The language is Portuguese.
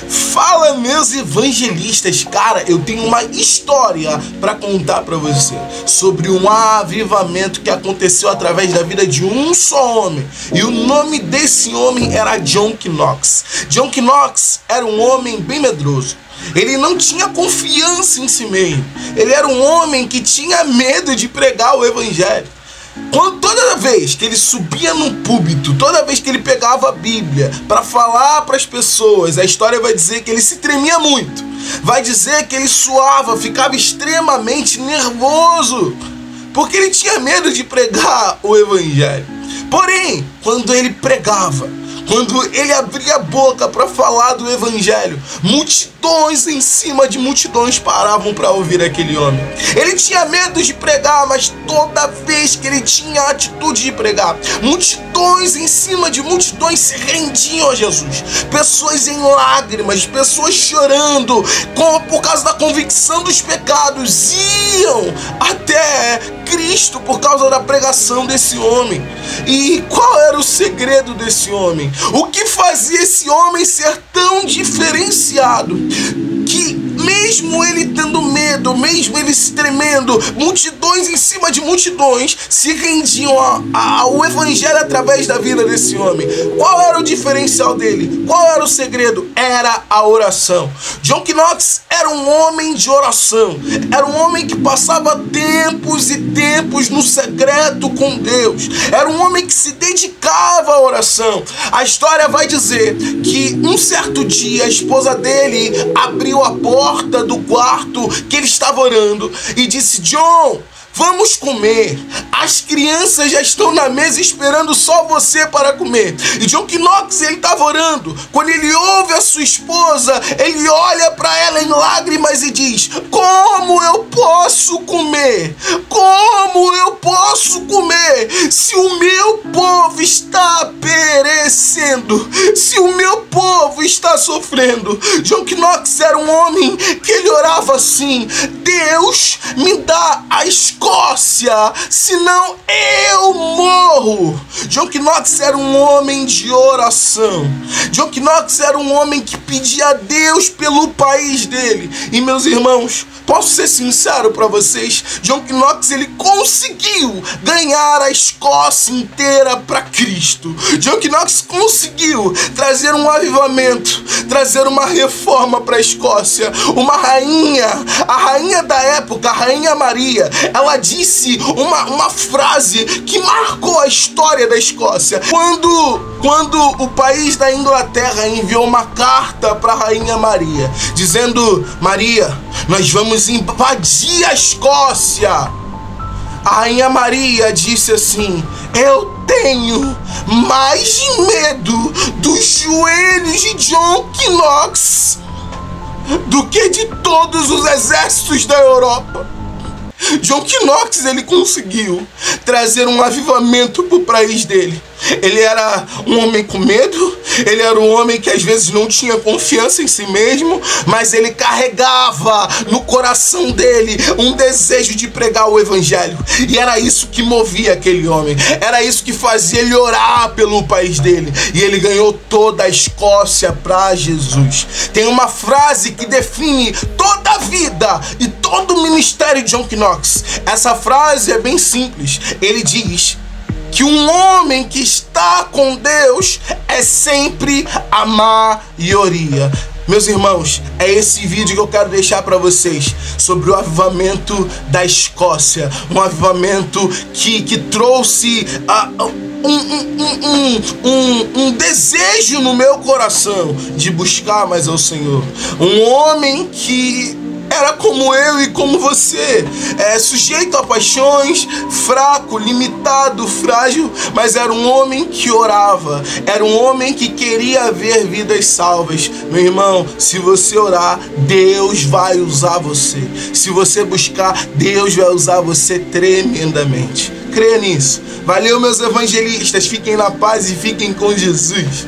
Fala, meus evangelistas. Cara, eu tenho uma história para contar para você sobre um avivamento que aconteceu através da vida de um só homem. E o nome desse homem era John Knox. John Knox era um homem bem medroso. Ele não tinha confiança em si mesmo. Ele era um homem que tinha medo de pregar o evangelho. Toda vez que ele subia no púlpito, toda vez que ele pegava a Bíblia para falar para as pessoas, a história vai dizer que ele se tremia muito. Vai dizer que ele suava, ficava extremamente nervoso, porque ele tinha medo de pregar o evangelho. Porém, quando ele pregava, quando ele abria a boca para falar do evangelho, multidões em cima de multidões paravam para ouvir aquele homem. Ele tinha medo de pregar, mas toda vez que ele tinha a atitude de pregar, multidões em cima de multidões se rendiam a Jesus. Pessoas em lágrimas, pessoas chorando por causa da convicção dos pecados, iam até Cristo por causa da pregação desse homem. E qual era o segredo desse homem? O que fazia esse homem ser tão diferenciado? Que mesmo ele tendo medo, mesmo ele se tremendo, multidões em cima de multidões se rendiam ao evangelho através da vida desse homem. Qual era o diferencial dele? Qual era o segredo? Era a oração. John Knox era um homem de oração. Era um homem que passava tempos e tempos no secreto com Deus. Era um homem que se dedicava à oração. A história vai dizer que um certo dia a esposa dele abriu a porta do quarto que ele estava orando e disse: John, vamos comer. As crianças já estão na mesa esperando só você para comer. E John Knox, ele estava orando. Quando ele ouve a sua esposa, ele olha para ela em lágrimas e diz: como eu posso comer? Como eu posso comer se o meu povo está perecendo? Se o meu povo está sofrendo? John Knox era um homem que ele orava assim: Deus, me dá a Escócia, senão eu morro. John Knox era um homem de oração. John Knox era um homem que pedia a Deus pelo país dele. E meus irmãos, posso ser sincero para vocês, John Knox, ele conseguiu ganhar a Escócia inteira para Cristo. John Knox conseguiu trazer um avivamento, trazer uma reforma para a Escócia. Uma rainha, a rainha da época, a Rainha Maria, ela disse uma frase que marcou a história da Escócia. Quando o país da Inglaterra enviou uma carta para a Rainha Maria, dizendo: Maria, nós vamos invadir a Escócia, a Rainha Maria disse assim: eu tenho mais medo dos joelhos de John Knox do que de todos os exércitos da Europa. John Knox, ele conseguiu trazer um avivamento para o país dele. Ele era um homem com medo, ele era um homem que às vezes não tinha confiança em si mesmo, mas ele carregava no coração dele um desejo de pregar o evangelho. E era isso que movia aquele homem, era isso que fazia ele orar pelo país dele. E ele ganhou toda a Escócia para Jesus. Tem uma frase que define toda a vida e todo o ministério de John Knox. Essa frase é bem simples. Ele diz que um homem que está com Deus é sempre a maioria. Meus irmãos, é esse vídeo que eu quero deixar para vocês sobre o avivamento da Escócia. Um avivamento que trouxe um desejo no meu coração de buscar mais ao Senhor. Um homem que era como eu e como você, sujeito a paixões, fraco, limitado, frágil, mas era um homem que orava, era um homem que queria ver vidas salvas. Meu irmão, se você orar, Deus vai usar você. Se você buscar, Deus vai usar você tremendamente. Creia nisso. Valeu, meus evangelistas, fiquem na paz e fiquem com Jesus.